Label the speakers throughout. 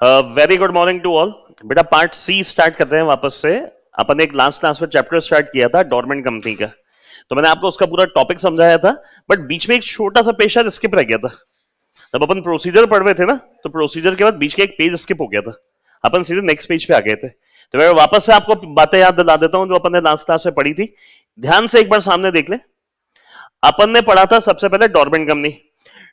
Speaker 1: Very good morning to all. बेटा part C start करते हैं वापस से। अपन एक लास्ट क्लास में चैप्टर स्टार्ट किया था डॉर्मेंट कंपनी का, तो मैंने आपको उसका पूरा टॉपिक समझाया था, बट बीच में एक छोटा सा पेज शायद स्किप रह गया था। जब अपन प्रोसीजर पढ़ रहे थे ना, तो प्रोसीजर के बाद बीच का एक पेज स्किप हो गया था, अपन सीधे नेक्स्ट पेज पे आ गए थे। तो मैं वापस से आपको बातें याद दिला देता हूं जो अपन ने लास्ट क्लास में पढ़ी थी। ध्यान से एक बार सामने देख ले। अपन ने पढ़ा था सबसे पहले डॉर्मेंट कंपनी।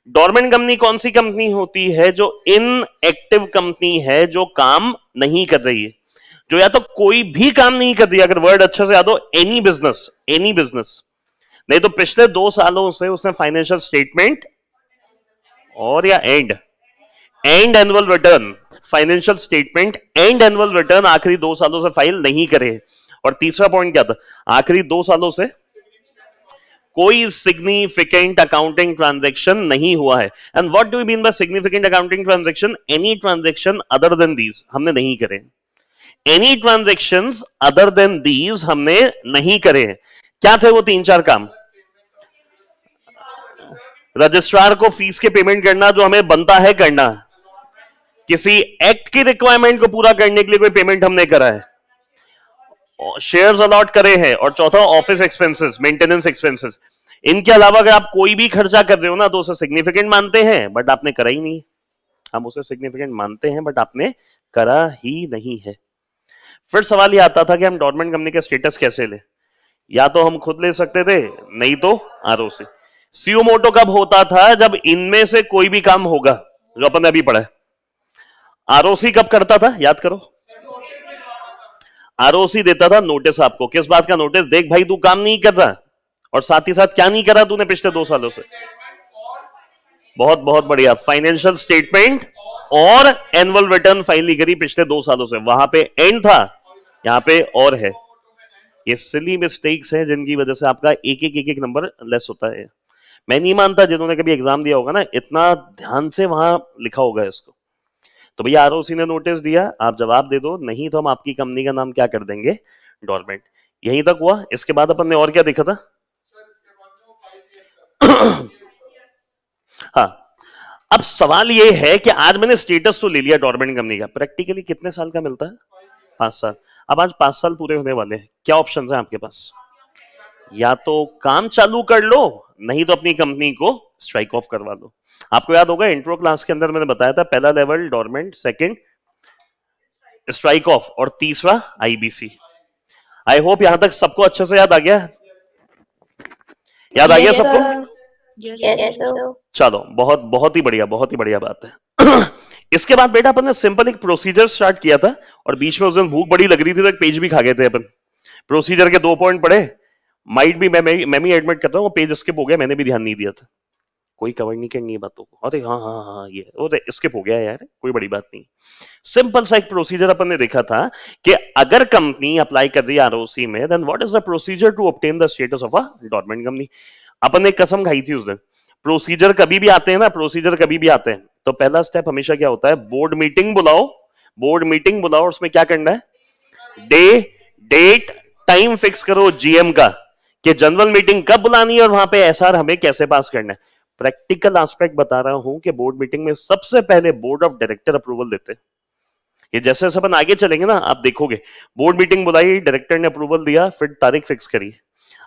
Speaker 1: डॉर्मेंट कंपनी कौन सी कंपनी होती है? जो इनएक्टिव कंपनी है, जो काम नहीं कर रही है, जो या तो कोई भी काम नहीं कर रही है। अगर वर्ड अच्छे से याद हो, एनी बिजनेस, एनी बिजनेस। नहीं तो पिछले 2 सालों से उसने फाइनेंशियल स्टेटमेंट और या and annual return, financial statement and annual return आखिरी 2 सालों से फाइल नहीं करे। और तीसरा पॉइंट क्या था? आखिरी 2 सालों से कोई सिग्निफिकेंट अकाउंटिंग ट्रांजैक्शन नहीं हुआ है। And what do you mean by significant accounting transaction? Any transaction other than these हमने नहीं करे। Any transactions other than these हमने नहीं करे। क्या थे वो 3-4 काम? रजिस्ट्रार को फीस के पेमेंट करना जो हमें बनता है करना, किसी एक्ट की रिक्वायरमेंट को पूरा करने के लिए कोई पेमेंट हमने करा है, शेयर्स अलॉट करे हैं, और चौथा ऑफिस एक्सपेंसेस, मेंटेनेंस एक्सपेंसेस। इनके अलावा अगर आप कोई भी खर्चा कर रहे हो ना, तो उसे सिग्निफिकेंट मानते हैं बट आपने करा ही नहीं। हम उसे सिग्निफिकेंट मानते हैं बट आपने करा ही नहीं है। फिर सवाल ये आता था कि हम डॉर्मेंट कंपनी का स्टेटस कैसे ले? या तो हम खुद ले सकते थे, नहीं तो आरओसी। सीओ मोटो कब होता था? जब इनमें से कोई भी काम होगा, जो अपन ने अभी पढ़ा है। आरओसी कब करता था? याद करो। आरओसी देता था नोटिस आपको। किस बात का नोटिस? देख भाई तू काम नहीं कर रहा, और साथ ही साथ क्या नहीं करा तूने पिछले 2 सालों से। बहुत बहुत बढ़िया। फाइनेंशियल स्टेटमेंट और एनुअल रिटर्न फाइल नहीं करी पिछले 2 सालों से। वहां पे एंड था, यहां पे और है। ये सिली मिस्टेक्स हैं जिनकी वजह से आपका एक एक नंबर लेस होता है। मैं नहीं मानता जिन्होंने कभी एग्जाम दिया होगा ना, इतना ध्यान से वहां लिखा होगा इसको। तो भैया आरओसी ने नोटिस दिया, आप जवाब दे दो, नहीं तो हम आपकी कंपनी का नाम क्या कर देंगे? डॉर्मेंट। यहीं तक हुआ। इसके बाद अपन ने और क्या देखा था? हाँ, अब सवाल ये है कि आज मैंने स्टेटस तो ले लिया डॉर्मेंट कंपनी का, प्रैक्टिकली कितने साल का मिलता है? 5 साल। अब आज 5 साल पूरे होने वाले हैं। क्या ऑप्शन है आपके पास? या तो काम चालू कर लो, नहीं तो अपनी कंपनी को स्ट्राइक ऑफ करवा लो। आपको याद होगा इंट्रो क्लास के अंदर मैंने बताया था, पहला level dormant, second strike off, और तीसरा आईबीसी। आई होप यहां तक सबको अच्छे से याद आ गया। याद आ गया सबको? चलो, बहुत बहुत ही बढ़िया, बहुत ही बढ़िया बात है। इसके बाद बेटा अपन ने सिंपल एक प्रोसीजर स्टार्ट किया था, और बीच में उस दिन भूख बड़ी लग रही थी तो एक पेज भी खा गए थे अपन। प्रोसीजर के 2 पॉइंट पढ़े, माइट भी मैं भी एडमिट करता हूँ, पेज स्किप हो गया, मैंने भी ध्यान नहीं दिया था। कोई कवर नहीं करनी है बातों को। अरे हाँ हाँ हाँ, ये स्किप हो गया यार, कोई बड़ी बात नहीं। सिंपल सा एक प्रोसीजर अपन ने देखा था कि अगर कंपनी अप्लाई कर रही है आरओसी में, then what is the procedure to obtain the status of a dormant company. अपन ने कसम खाई थी उस दिन, प्रोसीजर कभी भी आते हैं ना, प्रोसीजर कभी भी आते हैं तो पहला स्टेप हमेशा क्या होता है? बोर्ड मीटिंग बुलाओ। बोर्ड मीटिंग बुलाओ, उसमें क्या करना है? डे, डेट, टाइम फिक्स करो जीएम का, कि जनरल मीटिंग कब बुलानी है और वहां पे एसआर हमें कैसे पास करना है। प्रैक्टिकल एस्पेक्ट बता रहा हूं कि बोर्ड मीटिंग में सबसे पहले बोर्ड ऑफ डायरेक्टर अप्रूवल देते हैं। ये जैसे जैसे अपन आगे चलेंगे ना, आप देखोगे बोर्ड मीटिंग बुलाई, डायरेक्टर ने अप्रूवल दिया, फिर तारीख फिक्स करी।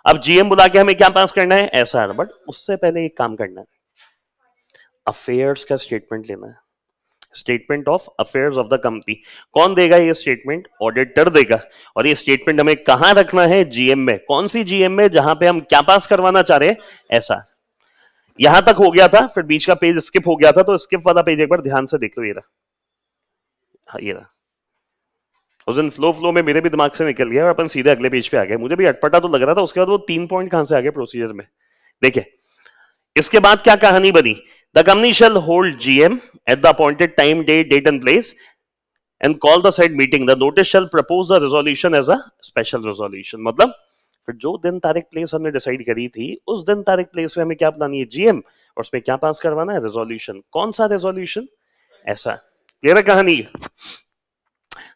Speaker 1: अब जीएम बुला के हमें क्या पास करना है? एसआर। बट उससे पहले एक काम करना है, अफेयर्स का स्टेटमेंट लेना है। Statement of affairs of the company. कौन देगा ये स्टेटमेंट? ऑडिटर देगा। और ये स्टेटमेंट हमें कहां रखना है? जीएम में। कौन सी जीएम में? जहां पे हम क्या पास करवाना चाह रहे हैं? ऐसा। यहां तक हो गया था, फिर बीच का पेज स्किप हो गया था, तो स्किप वाला पेज एक बार ध्यान से देख लो। ये रहा, हाँ ये रहा। उस दिन फ्लो में मेरे भी दिमाग से निकल गया और अपन सीधे अगले पेज पे आ गए। मुझे भी अटपटा तो लग रहा था। उसके बाद वो 3 पॉइंट कहां से आ गए प्रोसीजर में, देखिए। इसके बाद क्या कहानी बनी? The company shall hold GM at the appointed time, date and place and call the said meeting. The notice shall propose the resolution as a special resolution. मतलब फिर जो दिन तारीख प्लेस हमने डिसाइड करी थी, उस दिन तारीख प्लेस में हमें क्या बनानी है? जीएम, और उसमें क्या पास करवाना है? रेजोल्यूशन। कौन सा रेजोल्यूशन? ऐसा। क्लियर है कहानी?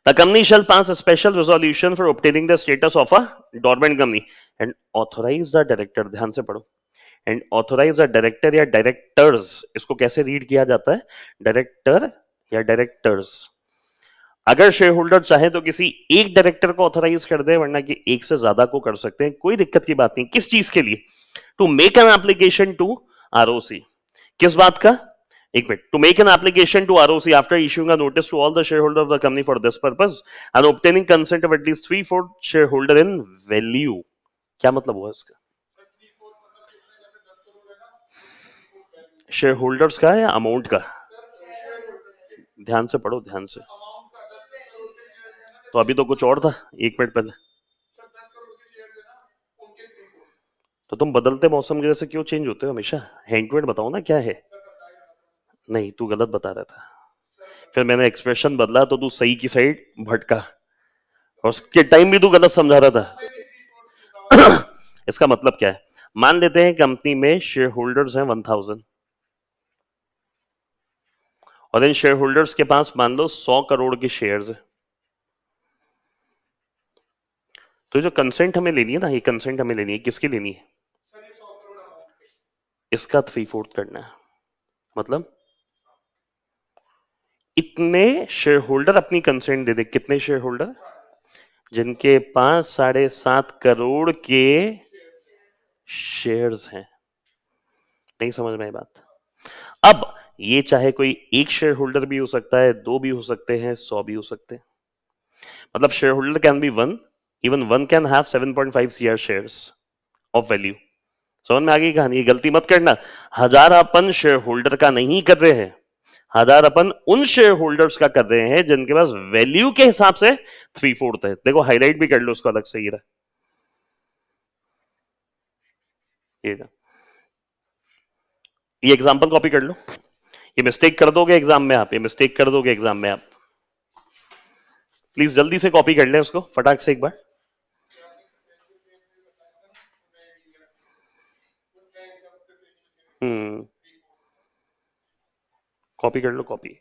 Speaker 1: The company shall pass a special resolution for obtaining the status of a dormant company and authorize the director. ध्यान से पढ़ो। And authorize the director या directors, इसको कैसे रीड किया जाता है? डायरेक्टर या डायरेक्टर्स। अगर शेयर होल्डर चाहे तो किसी एक डायरेक्टर को ऑथराइज कर दे, वरना कि एक से ज्यादा को कर सकते हैं, कोई दिक्कत की बात नहीं। किस चीज के लिए? To make an application to ROC. किस बात का? एक मिनट। To make an application to ROC after issuing a notice to all the shareholder of the company for this purpose and obtaining consent of at least 3/4 shareholder in value. क्या मतलब हुआ इसका? Share holders का है या amount का? ध्यान से पढ़ो, ध्यान से। तो अभी तो कुछ और था 1 मिनट पहले। तो तुम बदलते मौसम की वजह से क्यों चेंज होते हो हमेशा? हैंड टू हैंड बताओ ना क्या है। नहीं, तू गलत बता रहा था, फिर मैंने एक्सप्रेशन बदला तो तू सही की साइड भटका, और उसके टाइम भी तू गलत समझा रहा था। इसका मतलब क्या है? मान लेते हैं कंपनी में शेयर होल्डर्स हैं 1000, और इन शेयर होल्डर्स के पास मान लो 100 करोड़ के शेयर्स है। तो जो कंसेंट हमें लेनी है ना, ये कंसेंट हमें लेनी है, किसकी लेनी है? इसका 3/4 करना है। मतलब इतने शेयर होल्डर अपनी कंसेंट दे दे। कितने शेयर होल्डर? जिनके पास 7.5 करोड़ के शेयर्स हैं। नहीं समझ में आई बात? अब ये चाहे कोई एक शेयर होल्डर भी हो सकता है, 2 भी हो सकते हैं, 100 भी हो सकते हैं। मतलब share holder can be 1, even 1 can have 7.5 CR shares of value. समझ में आ गई कहानी? गलती मत करना। 1000 अपन शेयर होल्डर का नहीं कर रहे हैं, 1000 अपन उन शेयर होल्डर्स का कर रहे हैं जिनके पास वैल्यू के हिसाब से 3/4 है। देखो हाईलाइट भी कर लो उसको अलग से। ये एग्जांपल कॉपी कर लो। ये मिस्टेक कर दोगे एग्जाम में आप, ये मिस्टेक कर दोगे एग्जाम में आप। प्लीज जल्दी से कॉपी कर लें उसको फटाक से एक बार। कॉपी कर लो, कॉपी।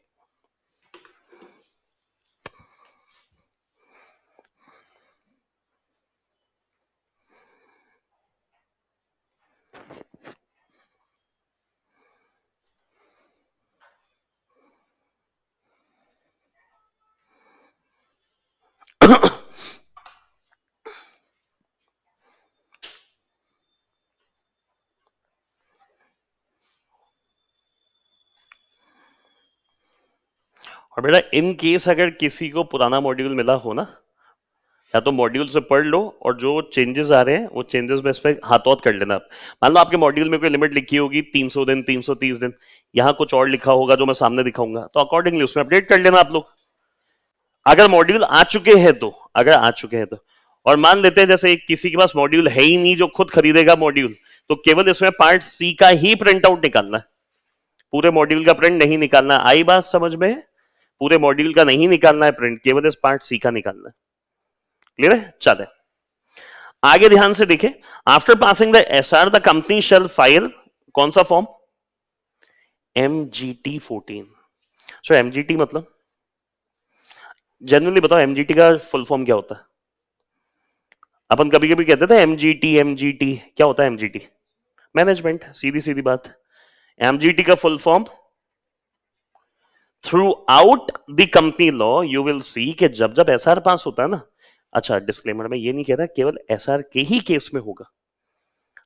Speaker 1: और बेटा इन केस अगर किसी को पुराना मॉड्यूल मिला हो ना, या तो मॉड्यूल से पढ़ लो, और जो चेंजेस आ रहे हैं वो चेंजेस में इस पे हाथों कर लेना आप। मान लो आपके मॉड्यूल में कोई लिमिट लिखी होगी 300 दिन, 330 दिन, यहां कुछ और लिखा होगा जो मैं सामने दिखाऊंगा, तो अकॉर्डिंगली उसमें अपडेट कर लेना आप लोग। अगर मॉड्यूल आ चुके हैं तो, अगर आ चुके हैं तो। और मान लेते हैं जैसे किसी के पास मॉड्यूल है ही नहीं जो खुद खरीदेगा मॉड्यूल, तो केवल इसमें पार्ट सी का ही प्रिंट आउट निकालना है, पूरे मॉड्यूल का प्रिंट नहीं निकालना। आई बात समझ में? पूरे मॉड्यूल का नहीं निकालना है प्रिंट, केवल इस पार्ट सी का निकालना है। क्लियर है? चले आगे ध्यान से देखें। After passing the SR the company shall file कौन सा फॉर्म? MGT 14। सो MGT मतलब जनरली बताओ, MGT का फुल फॉर्म क्या होता है? अपन कभी कभी कहते थे MGT क्या होता है? MGT मैनेजमेंट, सीधी सीधी बात। MGT का full form, through out the company law you will see कि जब जब एसआर पास होता है ना, अच्छा डिस्क्लेमर में ये नहीं कह रहा केवल एसआर के ही केस में होगा,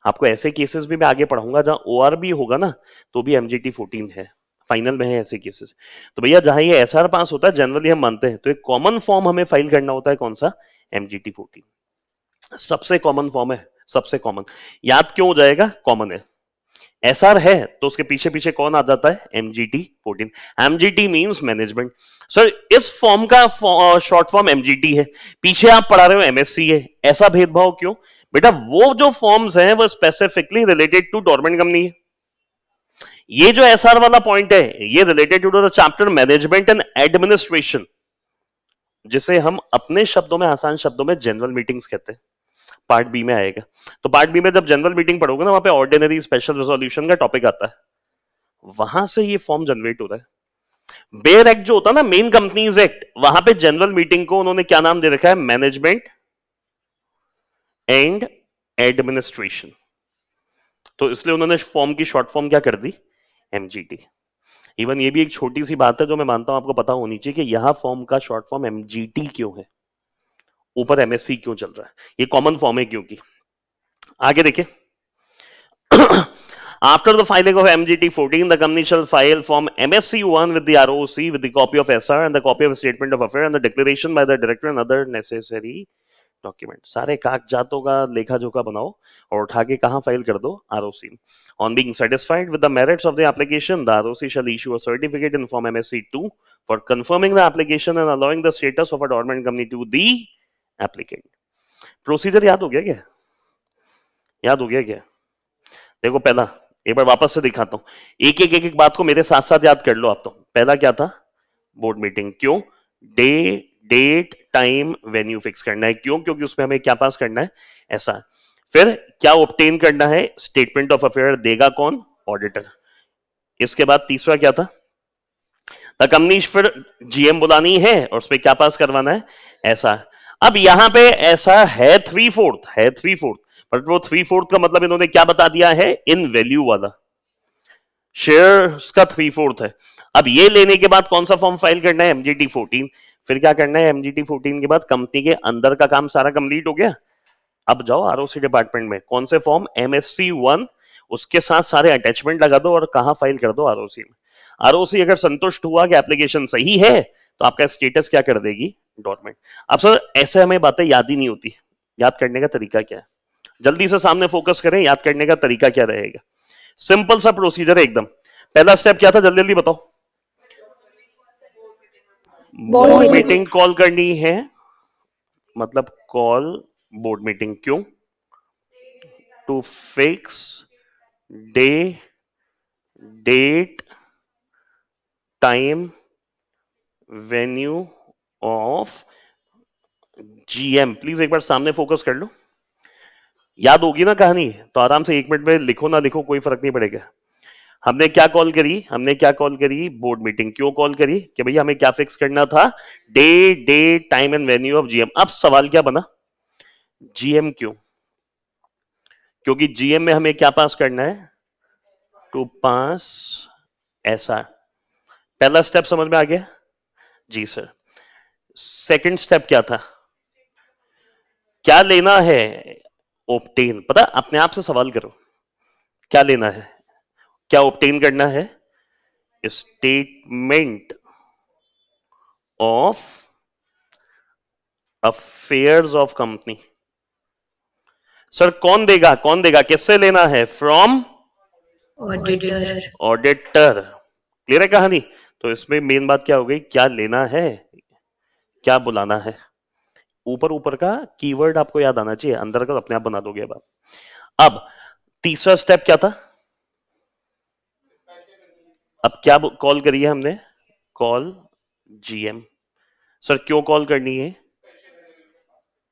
Speaker 1: आपको ऐसे केसेस भी मैं आगे पढ़ाऊंगा जहां ओआर भी होगा ना, तो भी MGT 14 है, फाइनल में है ऐसे केसेस। तो भैया जहां ये एसआर पास होता है जनरली हम मानते हैं, तो एक कॉमन फॉर्म हमें फाइल करना होता है, कौन सा? MGT 14 सबसे कॉमन फॉर्म है, सबसे कॉमन। याद क्यों हो जाएगा? कॉमन है। एसआर है तो उसके पीछे पीछे कौन आ जाता है? MGT 14। MGT means management. Sir इस फॉर्म का शॉर्ट फॉर्म MGT है, पीछे आप पढ़ा रहे हो MSc है, ऐसा भेदभाव क्यों? बेटा वो जो फॉर्म्स हैं वो specifically related to dormant company है। ये जो एसआर वाला पॉइंट है ये related to the chapter management and administration, जिसे हम अपने शब्दों में, आसान शब्दों में जनरल मीटिंग्स कहते हैं। पार्ट बी में आएगा। तो पार्ट बी में जब जनरल मीटिंग पढ़ोगे ना, वहां पे ऑर्डिनरी स्पेशल रेजोल्यूशन का टॉपिक आता है, वहां से ये फॉर्म जनरेट होता है। बेयर एक्ट जो होता है ना, मेन कंपनीज एक्ट, वहां पे जनरल मीटिंग को उन्होंने क्या नाम दे रखा है? Management and administration. तो इसलिए उन्होंने फॉर्म की शॉर्ट फॉर्म क्या कर दी? MGT। इवन ये भी एक छोटी सी बात है जो मैं मानता हूं आपको पता होनी चाहिए कि यहां फॉर्म का शॉर्ट फॉर्म एमजीटी क्यों है, ऊपर एमएससी क्यों चल रहा है, ये कॉमन फॉर्म है क्योंकि। आगे देखिए After the filing of MGT 14, the company shall file Form MSC 1 with the ROC with the copy of SR and the copy of Statement of Affairs and the declaration by the director and other necessary document. सारे कागजातों का लेखा जोखा बनाओ और उठा के कहां फाइल कर दो, ROC. On being satisfied with the merits of the application, the ROC shall issue a certificate in form MSC 2 for confirming the application and allowing the status of a dormant company to the applicant. Procedure याद हो गया क्या? याद हो गया क्या? देखो पहला एक बार वापस से दिखाता हूं, एक एक बात को मेरे साथ साथ याद कर लो आप। तो पहला क्या था? Board meeting. क्यों? Day, date, time, venue fix करना है। क्यों? क्योंकि उसमें हमें क्या पास करना है, ऐसा। फिर क्या ऑब्टेन करना है? Statement of affair. देगा कौन? ऑडिटर। इसके बाद तीसरा क्या था? द कंपनी फिर जीएम बुलानी है और उसमें क्या पास करवाना है, ऐसा। अब यहां पे ऐसा है 3/4 है, 3/4, बट वो 3/4 का मतलब इन्होंने क्या बता दिया है, इन वैल्यू वाला। शेयर्स का 3/4 है। अब ये लेने के बाद कौन सा फॉर्म फाइल करना है, एमजीटी 14। फिर क्या करना है, एमजीटी 14 के बाद कंपनी के अंदर का काम सारा कंप्लीट हो गया। अब जाओ आरओसी डिपार्टमेंट में, कौन से फॉर्म, एमएससी 1, उसके साथ सारे अटैचमेंट लगा दो और कहां फाइल कर दो, आरओसी में। आरओसी अगर संतुष्ट हुआ कि एप्लीकेशन सही है तो आपका स्टेटस क्या कर देगी, डॉक्यूमेंट। अब सर ऐसे हमें बातें याद ही नहीं होती, याद करने का तरीका क्या है? जल्दी से सामने फोकस करें, याद करने का तरीका क्या रहेगा? सिंपल सा प्रोसीजर है एकदम। पहला स्टेप क्या था, जल्दी जल्दी बताओ। बोर्ड मीटिंग कॉल करनी है, मतलब कॉल बोर्ड मीटिंग। क्यों? To fix day, date, time, venue of GM. Please एक बार सामने फोकस कर लो। याद होगी ना कहानी, तो आराम से 1 मिनट में लिखो ना लिखो कोई फर्क नहीं पड़ेगा। हमने क्या कॉल करी, हमने क्या कॉल करी, बोर्ड मीटिंग। क्यों कॉल करी? कि भैया हमें क्या फिक्स करना था, day, date, time and venue of GM. अब सवाल क्या बना, जीएम क्यों? क्योंकि जीएम में हमें क्या पास करना है, टू पास ऐसा। पहला स्टेप समझ में आ गया जी सर। सेकंड स्टेप क्या था, क्या लेना है, ऑब्टेन। पता, अपने आप से सवाल करो क्या लेना है, क्या ऑब्टेन करना है, statement of affairs of company. Sir कौन देगा, कौन देगा, किससे लेना है, फ्रॉम
Speaker 2: ऑडिटर।
Speaker 1: ऑडिटर। क्लियर है कहानी? तो इसमें मेन बात क्या हो गई, क्या लेना है, क्या बुलाना है। ऊपर ऊपर का कीवर्ड आपको याद आना चाहिए, अंदर का अपने आप बना दोगे। अब तीसरा स्टेप क्या था, अब क्या कॉल करी है हमने, कॉल जीएम। सर क्यों कॉल करनी है,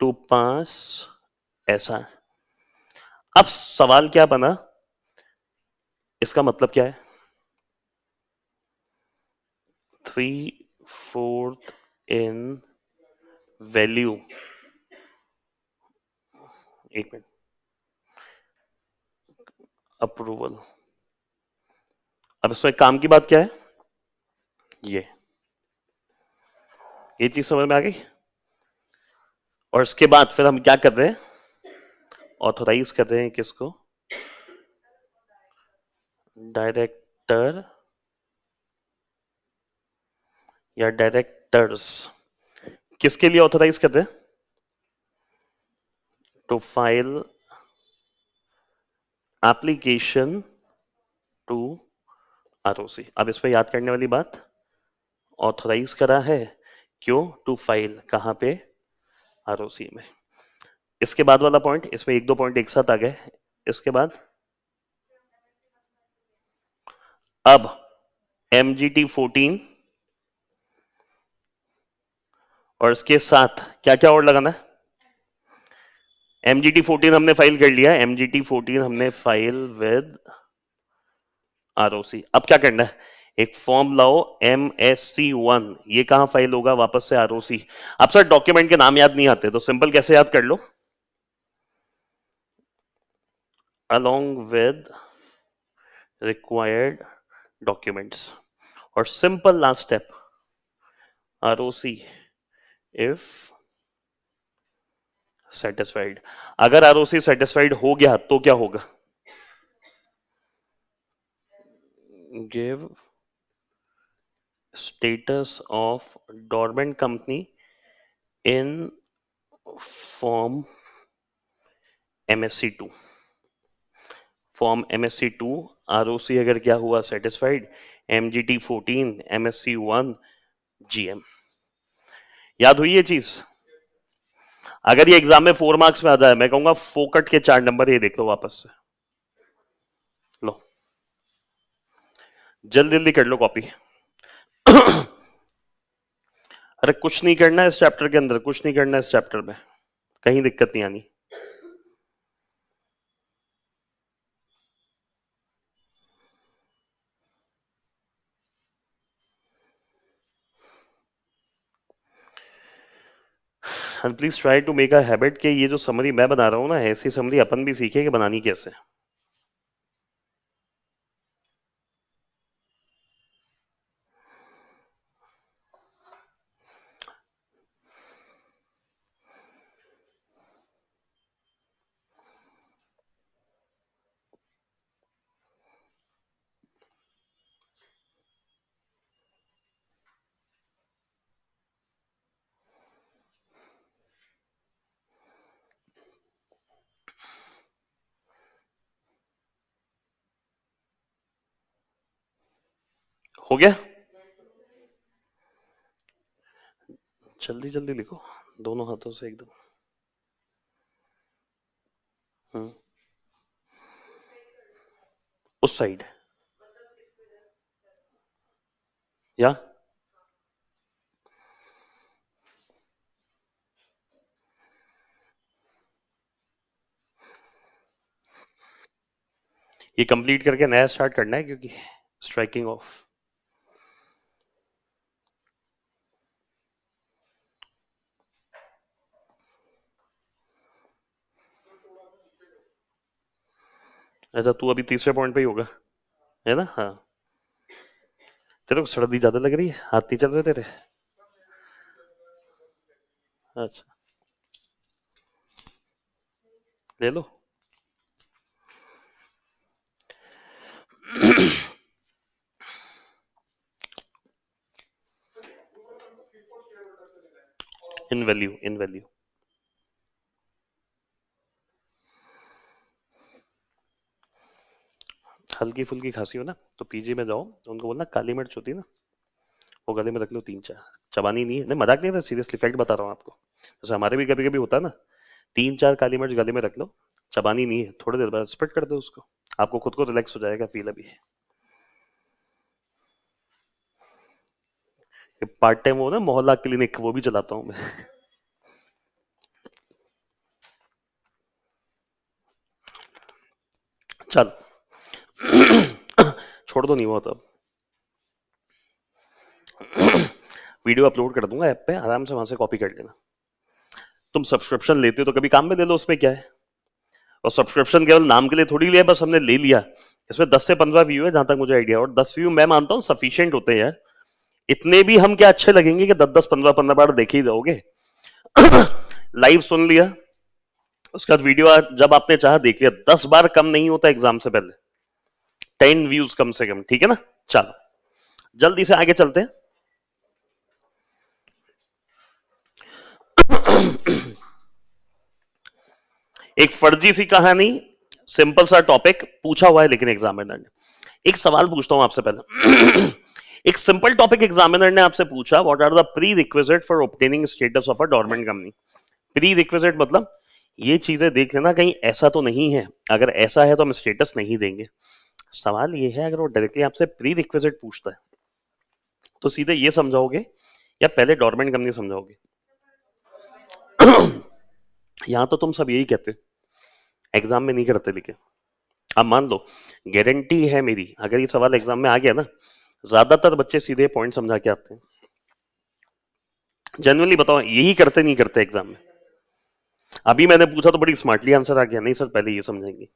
Speaker 1: टू पास ऐसा। अब सवाल क्या बना, इसका मतलब क्या है, 3/4 इन वैल्यू। एक मिनट, अप्रूवल। अब इसमें काम की बात क्या है, ये चीज समझ में आ गई। और इसके बाद फिर हम क्या कर रहे हैं, ऑथोराइज कर रहे हैं किसको, डायरेक्टर या डायरेक्टर्स। किसके लिए ऑथोराइज कर रहे हैं, to file application to ROC. अब इस पर याद करने वाली बात, ऑथोराइज करा है, क्यों, टू फाइल कहां पे, आरओसी में। इसके बाद वाला पॉइंट, इसमें 1-2 पॉइंट एक साथ आ गए। इसके बाद अब एमजीटी 14 और इसके साथ क्या क्या और लगाना है, एमजीटी 14 हमने फाइल कर लिया, एमजीटी 14 हमने फाइल विद आरओसी। अब क्या करना है, एक फॉर्म लाओ MSC 1, ये कहां फाइल होगा, वापस से आरओसी। अब सर डॉक्यूमेंट के नाम याद नहीं आते तो सिंपल कैसे याद कर लो, along with required documents। और simple last step ROC if satisfied. अगर ROC सेटिस्फाइड हो गया तो क्या होगा? Give status of dormant company in form MSC2। Form MSC2 ROC अगर क्या हुआ सेटिस्फाइड, MGT 14 MSC1 GM। याद हुई ये चीज? अगर ये एग्जाम में 4 मार्क्स में आ जाए, मैं कहूंगा फोकट के 4 नंबर ये देख लो वापस से। लो जल्दी जल्दी कर लो कॉपी। अरे कुछ नहीं करना है इस चैप्टर के अंदर, कुछ नहीं करना है इस चैप्टर में, कहीं दिक्कत नहीं आनी। And please try to make a habit कि ये जो समरी मैं बना रहा हूं ना, ऐसी समरी अपन भी सीखे कि बनानी कैसे। हो गया? जल्दी जल्दी लिखो दोनों हाथों से एकदम। उस साइड या ये कंप्लीट करके नया स्टार्ट करना है, क्योंकि स्ट्राइकिंग ऑफ। अच्छा तू अभी तीसरे पॉइंट पे ही होगा, है ना? हाँ। तेरे को सर्दी ज्यादा लग रही है, हाथ नहीं चल रहे तेरे? अच्छा ले लो। इन वैल्यू, इन वैल्यू। हल्की फुल्की खांसी हो ना तो पीजी में जाओ, उनको बोलना काली मिर्च होती है ना, वो गले में रख लो 3-4। चबानी नहीं है, नहीं मजाक नहीं था, सीरियसली फैक्ट बता रहा हूँ आपको। जैसे हमारे भी कभी कभी होता है ना, 3-4 काली मिर्च गले में रख लो, चबानी नहीं है, थोड़ी देर बाद स्प्रेड कर दो उसको, आपको खुद को रिलैक्स हो जाएगा फील। अभी पार्ट टाइम वो ना मोहल्ला क्लिनिक, वो भी चलाता हूँ मैं। चल छोड़ दो, नहीं हुआ तो वीडियो अपलोड कर दूंगा ऐप पे, आराम से वहां से कॉपी कर लेना। तुम सब्सक्रिप्शन लेते हो तो कभी काम में ले लो, उसमें क्या है? और सब्सक्रिप्शन केवल नाम के लिए थोड़ी लिया, बस हमने ले लिया। इसमें 10 से 15 व्यू है जहां तक मुझे आइडिया, और 10 व्यू मैं मानता हूँ सफिशियंट होते हैं। इतने भी हम क्या अच्छे लगेंगे कि 10-10 15-15 बार देखे ही जाओगे। लाइव सुन लिया, उसके बाद वीडियो जब आपने चाहा देख लिया, 10 बार कम नहीं होता एग्जाम से पहले, 10 व्यूज कम से कम, ठीक है ना? चलो जल्दी से आगे चलते हैं। एक फर्जी सी कहानी, सिंपल सा टॉपिक पूछा हुआ है लेकिन एग्जामिनर ने। एक सवाल पूछता हूं आपसे पहले। एक सिंपल टॉपिक एग्जामिनर ने आपसे पूछा, what are the prerequisite for obtaining status of a dormant company. Prerequisite मतलब ये चीजें देख लेना कहीं ऐसा तो नहीं है, अगर ऐसा है तो हम स्टेटस नहीं देंगे। सवाल ये है, अगर वो डायरेक्टली आपसे प्री रिक्विजिट पूछता है तो सीधे ये समझाओगे या पहले डोरमेंट कंपनी समझाओगे? यहां तो तुम सब यही कहते, एग्जाम में नहीं करते। लेकिन अब मान लो, गारंटी है मेरी, अगर ये सवाल एग्जाम में आ गया ना, ज्यादातर बच्चे सीधे पॉइंट समझा के आते हैं। जनरली बताओ, यही करते नहीं करते एग्जाम में? अभी मैंने पूछा तो बड़ी स्मार्टली आंसर आ गया, नहीं सर पहले ये समझेंगे।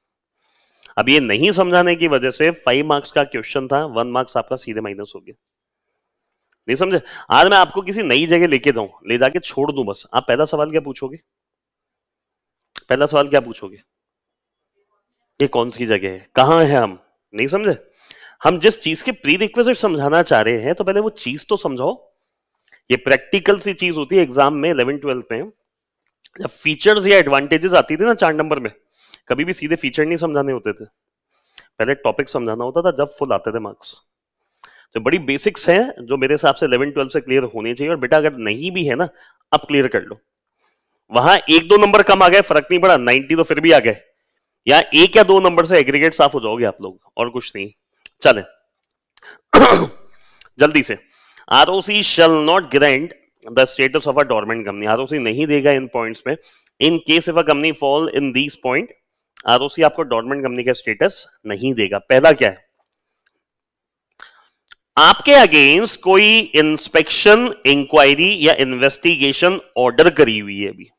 Speaker 1: अब ये नहीं समझाने की वजह से 5 मार्क्स का क्वेश्चन था, 1 मार्क्स आपका सीधे माइनस हो गया। नहीं समझे? आज मैं आपको किसी नई जगह लेके जाऊं, ले जाके छोड़ दूं बस, आप पहला सवाल क्या पूछोगे? पहला सवाल क्या पूछोगे? ये कौन सी जगह है, कहां है हम? नहीं समझे? हम जिस चीज के प्री रिक्विजिट समझाना चाह रहे हैं तो पहले वो चीज तो समझाओ। ये प्रैक्टिकल सी चीज होती है एग्जाम में 11th-12th में, जब फीचर्स या एडवांटेजेस आती थी ना 4 नंबर में, कभी भी सीधे फीचर नहीं समझाने होते थे, पहले टॉपिक समझाना होता था, जब फुल आते थे मार्क्स। तो बड़ी बेसिक्स हैं जो मेरे हिसाब से 11th-12th से क्लियर होने चाहिए, और बेटा अगर नहीं भी है ना, अब क्लियर कर लो। वहां 1-2 नंबर कम आ गए, फर्क नहीं पड़ा, 90 तो फिर भी आ गए, या 1 या 2 नंबर से एग्रीगेट साफ हो जाओगे आप लोग, और कुछ नहीं। चले जल्दी से। ROC shall not grant the status of a dormant company, ROC नहीं देगा इन पॉइंट्स में, in case if a company fall in these point, ROC आपको डोरमेंट कंपनी का स्टेटस नहीं देगा। पहला क्या है? आपके अगेंस्ट कोई इंस्पेक्शन, इंक्वायरी या इन्वेस्टिगेशन ऑर्डर करी हुई है अभी,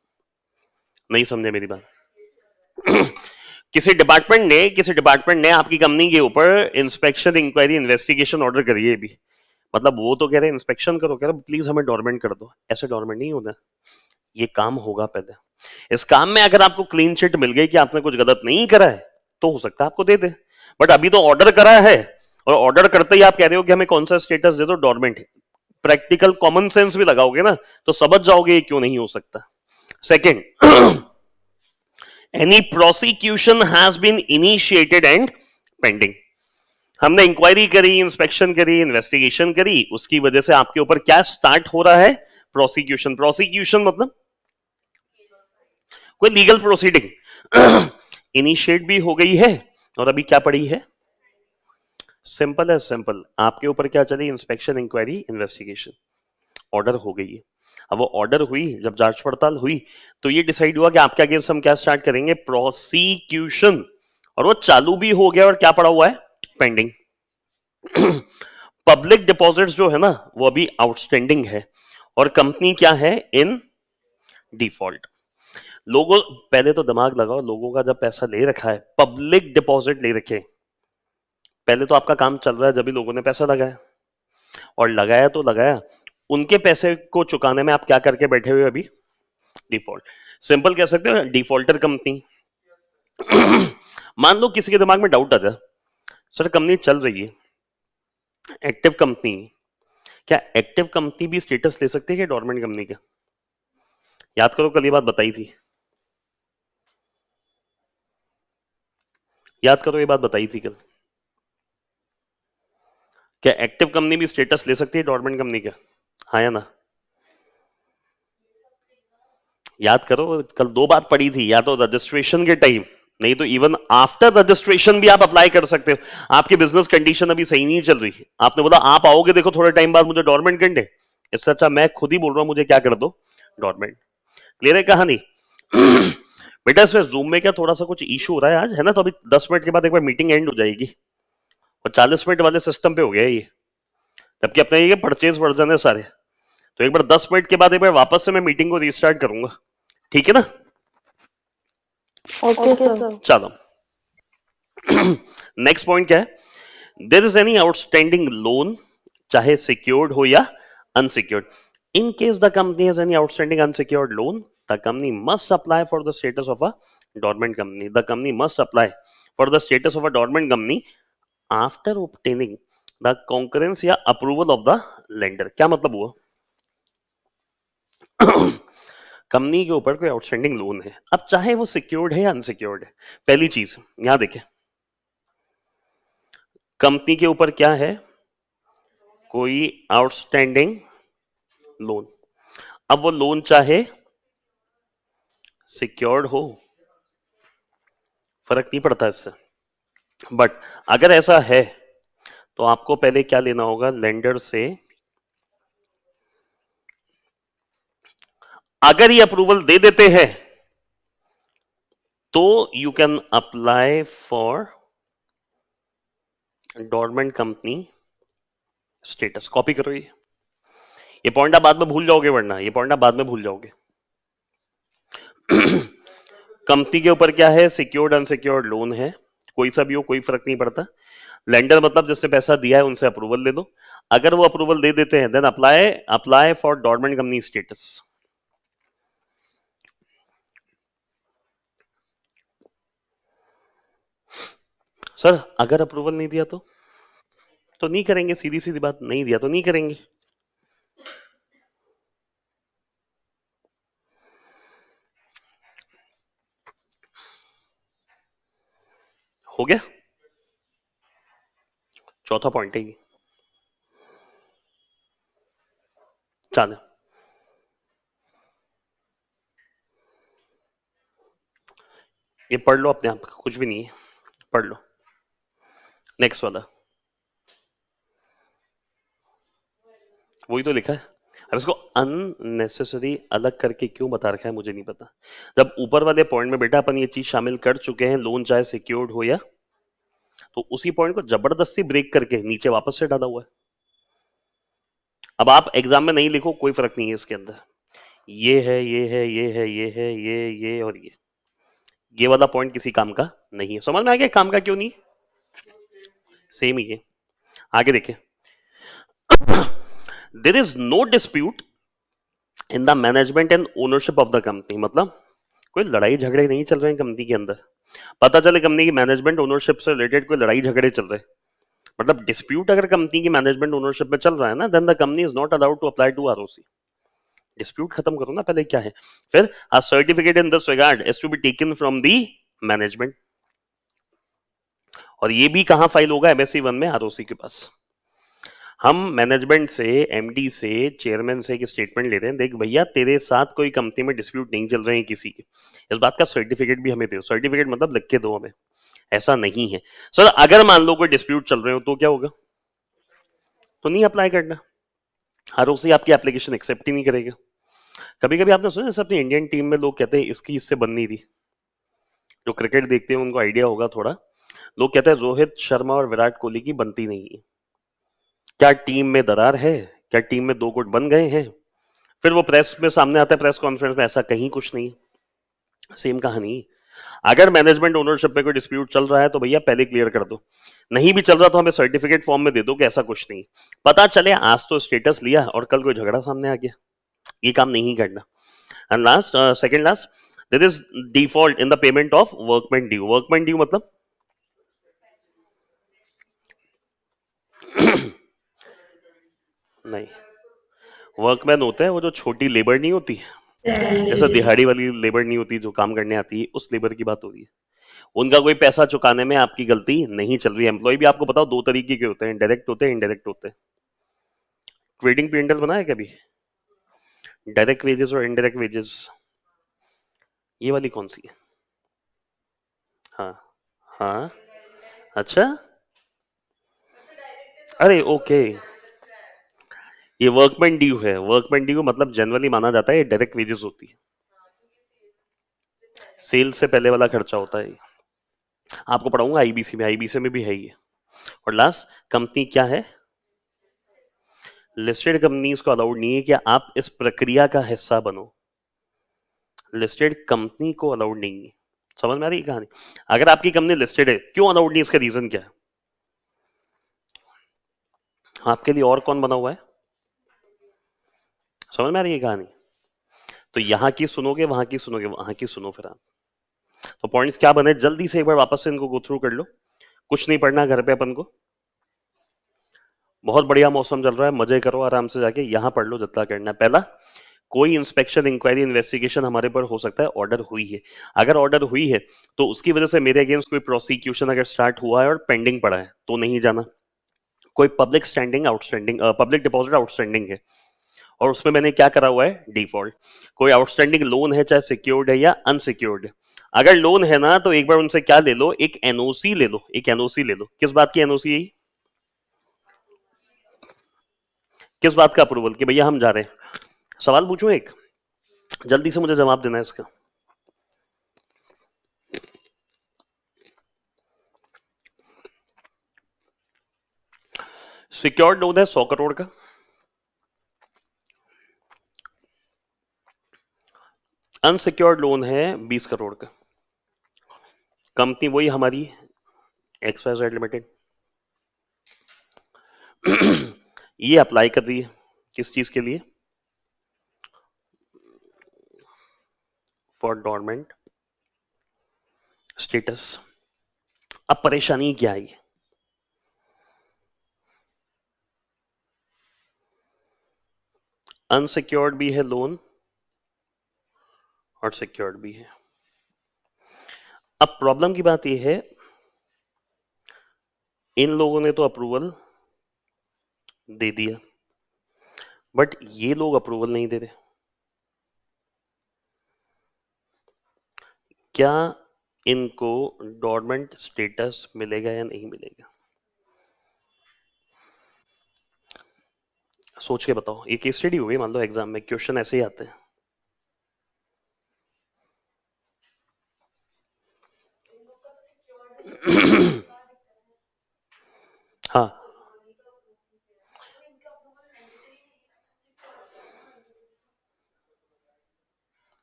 Speaker 1: नहीं समझे मेरी बात? किसी डिपार्टमेंट ने आपकी कंपनी के ऊपर इंस्पेक्शन, इंक्वायरी, इन्वेस्टिगेशन ऑर्डर करी है अभी, मतलब वो तो कह रहे हैं इंस्पेक्शन करो, कह रहे प्लीज हमें डोरमेंट कर दो। ऐसे डोरमेंट नहीं होता, ये काम होगा पहले। इस काम में अगर आपको क्लीन चिट मिल गई कि आपने कुछ गलत नहीं करा है, तो हो सकता है आपको दे दे, बट अभी तो ऑर्डर करा है, और ऑर्डर करते ही आप कह रहे हो कि हमें कौन सा स्टेटस दे दो, डोरमेंट। प्रैक्टिकल कॉमन सेंस भी लगाओगे ना तो समझ जाओगे ये क्यों नहीं हो सकता। Second, any prosecution has been initiated and pending, हमने इंक्वायरी करी, इंस्पेक्शन करी, इन्वेस्टिगेशन करी, उसकी वजह से आपके ऊपर क्या स्टार्ट हो रहा है? प्रोसिक्यूशन। प्रोसिक्यूशन मतलब कोई लीगल प्रोसीडिंग इनिशिएट भी हो गई है, और अभी क्या पड़ी है? सिंपल है, सिंपल। आपके ऊपर क्या चली? इंस्पेक्शन, इंक्वायरी, इन्वेस्टिगेशन, ऑर्डर हो गई है। अब वो ऑर्डर हुई, जब जांच पड़ताल हुई, तो ये डिसाइड हुआ कि आपके अगेंस्ट हम क्या स्टार्ट करेंगे? प्रोसिक्यूशन, और वो चालू भी हो गया, और क्या पड़ा हुआ है? पेंडिंग। पब्लिक डिपॉजिट्स जो है ना, वो अभी आउटस्टैंडिंग है, और कंपनी क्या है? In default. लोगों, पहले तो दिमाग लगाओ, लोगों का जब पैसा ले रखा है, पब्लिक डिपॉजिट ले रखे, पहले तो आपका काम चल रहा है, जब भी लोगों ने पैसा लगाया, और लगाया तो लगाया, उनके पैसे को चुकाने में आप क्या करके बैठे हुए अभी? डिफॉल्ट। सिंपल कह सकते हो, डिफॉल्टर कंपनी। मान लो किसी के दिमाग में डाउट आ जाए, सर कंपनी चल रही है, एक्टिव कंपनी, क्या एक्टिव कंपनी भी स्टेटस ले सकती है क्या डोरमेंट कंपनी का? याद करो कल ये बात बताई थी, याद करो ये बात बताई थी कल, क्या एक्टिव कंपनी भी स्टेटस ले सकती है डोरमेंट कंपनी का? हाँ या ना? याद करो, कल 2 बात पड़ी थी, या तो रजिस्ट्रेशन के टाइम, नहीं तो इवन आफ्टर रजिस्ट्रेशन भी आप अप्लाई कर सकते हो। आपकी बिजनेस कंडीशन अभी सही नहीं चल रही, आपने बोला आप आओगे देखो थोड़े टाइम बाद मुझे डोरमेंट करने, इससे अच्छा मैं खुद ही बोल रहा हूं मुझे क्या कर दो? डोरमेंट। क्लियर है कहानी? बेटा इसमें जूम में क्या थोड़ा सा कुछ इशू हो रहा है आज, है ना? तो अभी 10 मिनट के बाद एक बार मीटिंग एंड हो जाएगी, और 40 मिनट वाले सिस्टम पे हो गया ये, जबकि अपने ये परचेज वर्जन है सारे। तो एक बार 10 मिनट के बाद एक बार वापस से मैं मीटिंग को रीस्टार्ट करूंगा, ठीक है ना?
Speaker 3: Okay sir.
Speaker 1: चलो नेक्स्ट पॉइंट क्या है? There is any outstanding loan, चाहे सिक्योर्ड हो या unsecured, in case the company has any outstanding unsecured loan, the company must apply for the status of a dormant company, the company must apply for the status of a dormant company after obtaining the concurrence या approval of the lender. क्या मतलब हुआ? Company के ऊपर कोई outstanding loan है, अब चाहे वो सिक्योर्ड है या अनसिक्योर्ड है, पहली चीज यहां देखें, कंपनी के ऊपर क्या है? कोई आउटस्टैंडिंग लोन। अब वो लोन चाहे सिक्योर्ड हो, फर्क नहीं पड़ता इससे, बट अगर ऐसा है तो आपको पहले क्या लेना होगा? लेंडर से, अगर ये अप्रूवल दे देते हैं तो you can apply for dormant company status. Copy करो ये पॉइंट आप बाद में भूल जाओगे, वरना ये पॉइंट आप बाद में भूल जाओगे। कंपनी के ऊपर क्या है? सिक्योर्ड अनसिक्योर्ड लोन है, कोई सा भी हो कोई फर्क नहीं पड़ता। लेंडर मतलब जिसने पैसा दिया है उनसे अप्रूवल ले लो। अगर वो अप्रूवल दे देते हैं then apply for dormant company status. Sir अगर अप्रूवल नहीं दिया तो नहीं करेंगे, सीधी सीधी बात, नहीं दिया तो नहीं करेंगे। हो गया, चौथा पॉइंट है ये। चलो ये पढ़ लो अपने आप, कुछ भी नहीं है, पढ़ लो। नेक्स्ट वाला वही तो लिखा है। अब इसको अननेसेसरी अलग करके क्यों बता रखा है मुझे नहीं पता। जब ऊपर वाले पॉइंट में बेटा अपन ये चीज शामिल कर चुके हैं, लोन चाहे सिक्योर्ड हो या, तो उसी पॉइंट को जबरदस्ती ब्रेक करके नीचे वापस से डाला हुआ है। अब आप एग्जाम में नहीं लिखो कोई फर्क नहीं है इसके अंदर, ये है ये है ये है ये है ये और ये वाला पॉइंट किसी काम का नहीं है। समझ में आ गया काम का क्यों नहीं, सेम ही है। आगे देखिए, there is no dispute in the management and ownership of the company. मतलब कोई लड़ाई झगड़े नहीं चल रहे हैं कंपनी के अंदर। पता चले कंपनी की मैनेजमेंट ओनरशिप से रिलेटेड कोई लड़ाई झगड़े चल रहे, मतलब डिस्प्यूट अगर कंपनी की मैनेजमेंट ओनरशिप में चल रहा है ना, then the company is not allowed to apply to ROC. Dispute खत्म करो ना पहले क्या है। फिर a certificate in this regard is to be taken from the management, और ये भी कहां फाइल होगा, एमएससी 1 में आरओसी के पास। हम मैनेजमेंट से, एमडी से, चेयरमैन से एक स्टेटमेंट ले रहे हैं, देख भैया तेरे साथ कोई कंपनी में डिस्प्यूट नहीं चल रहे हैं किसी के, इस बात का सर्टिफिकेट भी हमें दो। सर्टिफिकेट मतलब लिख के दो हमें, ऐसा नहीं है। सर अगर मान लो कोई डिस्प्यूट चल रहे हो तो क्या होगा, तो नहीं अप्लाई करना, आरओसी आपकी एप्लीकेशन एक्सेप्ट ही नहीं करेगा। कभी कभी आपने सुना जैसे अपनी इंडियन टीम में लोग कहते हैं इसकी इससे बननी थी, जो क्रिकेट देखते हैं उनको आइडिया होगा थोड़ा, लोग कहते हैं रोहित शर्मा और विराट कोहली की बनती नहीं है। क्या टीम में दरार है, क्या टीम में दो गुट बन गए हैं, फिर वो प्रेस में सामने आता है, प्रेस कॉन्फ्रेंस में, ऐसा कहीं कुछ नहीं। सेम कहानी, अगर मैनेजमेंट ओनरशिप में कोई डिस्प्यूट चल रहा है तो भैया पहले क्लियर कर दो, नहीं भी चल रहा तो हमें सर्टिफिकेट फॉर्म में दे दो कि ऐसा कुछ नहीं। पता चले आज तो स्टेटस लिया और कल कोई झगड़ा सामने आ गया, ये काम नहीं करना। And last, second last, there is default in the payment of workman due. Workman due मतलब नहीं, वर्कमैन होता है वो जो छोटी लेबर नहीं होती, जैसा दिहाड़ी वाली लेबर नहीं होती जो काम करने आती है, उस लेबर की बात हो रही है। उनका कोई पैसा चुकाने में आपकी गलती नहीं चल रही है। एम्प्लॉय भी आपको बताओ दो तरीके के होते हैं, डायरेक्ट होते हैं, इनडायरेक्ट होते हैं। ट्रेडिंग पिंडल बना है कभी, डायरेक्ट वेजेस और इनडायरेक्ट वेजेस, ये वाली कौन सी है? हाँ हाँ, अच्छा, अरे ओके, ये वर्कमैन ड्यू है। वर्कमैन ड्यू मतलब जनरली माना जाता है ये डायरेक्ट वेजेस होती है, सेल से पहले वाला खर्चा होता है। आपको पढ़ाऊंगा आईबीसी में, आईबीसी में भी है ये। और लास्ट, कंपनी क्या है, लिस्टेड कंपनीज को अलाउड नहीं है कि आप इस प्रक्रिया का हिस्सा बनो, लिस्टेड कंपनी को अलाउड नहीं है। समझ में आ रही है कहानी? अगर आपकी कंपनी लिस्टेड है, क्यों अलाउड नहीं, इसका रीजन क्या है? आपके लिए और कौन बना हुआ है? समझ में आ रही है कहानी? तो यहां की सुनोगे, वहां की सुनोगे, वहां की सुनो फिर आप। तो पॉइंट्स क्या बने, जल्दी से एक बार वापस से इनको गो थ्रू कर लो। कुछ नहीं पढ़ना घर पे अपन को, बहुत बढ़िया मौसम चल रहा है, मजे करो आराम से, जाके यहां पढ़ लो जितना करना है। पहला, कोई इंस्पेक्शन, इंक्वायरी, इन्वेस्टिगेशन हमारे पर हो सकता है, ऑर्डर हुई है। अगर ऑर्डर हुई है तो उसकी वजह से मेरे अगेंस्ट कोई प्रोसिक्यूशन अगर स्टार्ट हुआ है और पेंडिंग पड़ा है तो नहीं जाना। कोई public standing outstanding, public deposit outstanding है और उसमें मैंने क्या करा हुआ है, डिफॉल्ट। कोई आउटस्टैंडिंग लोन है, चाहे सिक्योर्ड है या अनसिक्योर्ड है। अगर लोन है ना तो एक बार उनसे क्या ले लो, एक एनओसी ले लो, एक एनओसी ले लो। किस बात की एनओसी है, किस बात का अप्रूवल कि भैया हम जा रहे हैं। सवाल पूछूं एक, जल्दी से मुझे जवाब देना है इसका। सिक्योर्ड लोन है 100 करोड़ का, अनसिक्योर्ड लोन है 20 करोड़ का। कंपनी वही हमारी XYZ लिमिटेड। ये अप्लाई कर रही है किस चीज के लिए? For dormant status. अब परेशानी क्या आई? अनसिक्योर्ड भी है लोन और सिक्योर्ड भी है। अब प्रॉब्लम की बात यह है, इन लोगों ने तो अप्रूवल दे दिया, बट ये लोग अप्रूवल नहीं दे रहे। क्या इनको डॉर्मेंट स्टेटस मिलेगा या नहीं मिलेगा? सोच के बताओ। ये केस स्टडी हो गई, मान लो एग्जाम में क्वेश्चन ऐसे ही आते हैं। हाँ,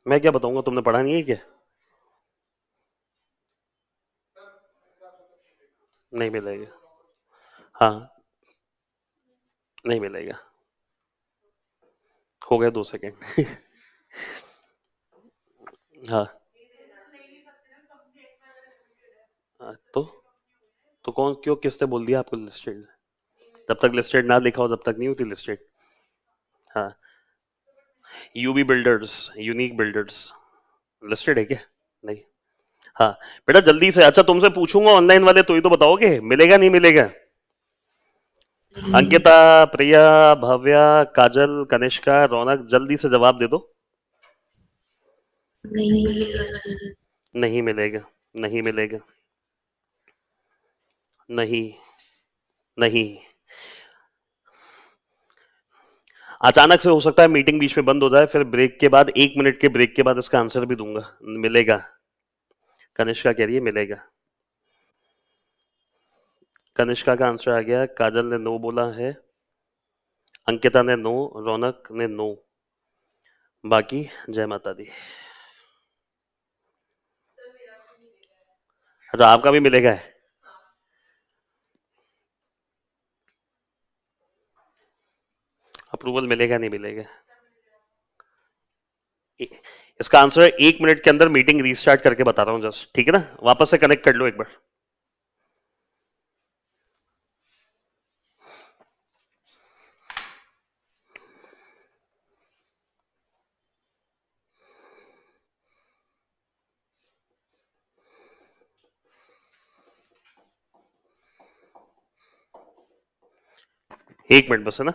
Speaker 1: मैं क्या बताऊंगा, तुमने पढ़ा नहीं है क्या? नहीं मिलेगा। हाँ, नहीं मिलेगा। हो गए 2 सेकेंड। हाँ, हाँ, तो कौन क्यों किसने बोल दिया आपको लिस्टेड? जब तक लिस्टेड ना लिखा हो तब तक नहीं होती लिस्टेड। हाँ, UB builders, unique builders listed है क्या? नहीं। हाँ, बेटा जल्दी से। अच्छा, तुमसे पूछूंगा ऑनलाइन वाले तो ही तो बताओगे मिलेगा नहीं मिलेगा।
Speaker 2: नहीं
Speaker 1: अंकिता, प्रिया, भव्या, काजल, कनिष्का, रौनक, जल्दी से जवाब दे दो।
Speaker 2: नहीं मिलेगा सर।
Speaker 1: नहीं मिलेगा। नहीं मिलेगा। नहीं। नहीं। अचानक से हो सकता है मीटिंग बीच में बंद हो जाए, फिर ब्रेक के बाद 1 मिनट के ब्रेक के बाद इसका आंसर भी दूंगा। मिलेगा। कनिष्का कह रही है मिलेगा। कनिष्का का आंसर आ गया। काजल ने नो बोला है, अंकिता ने नो, रौनक ने नो। बाकी जय माता दी। अच्छा, आपका भी मिलेगा है? अप्रूवल मिलेगा नहीं मिलेगा? इसका आंसर 1 मिनट के अंदर मीटिंग रीस्टार्ट करके बता रहा हूँ जस्ट, ठीक है ना? वापस से कनेक्ट कर लो एक बार। एक मिनट बस, है ना?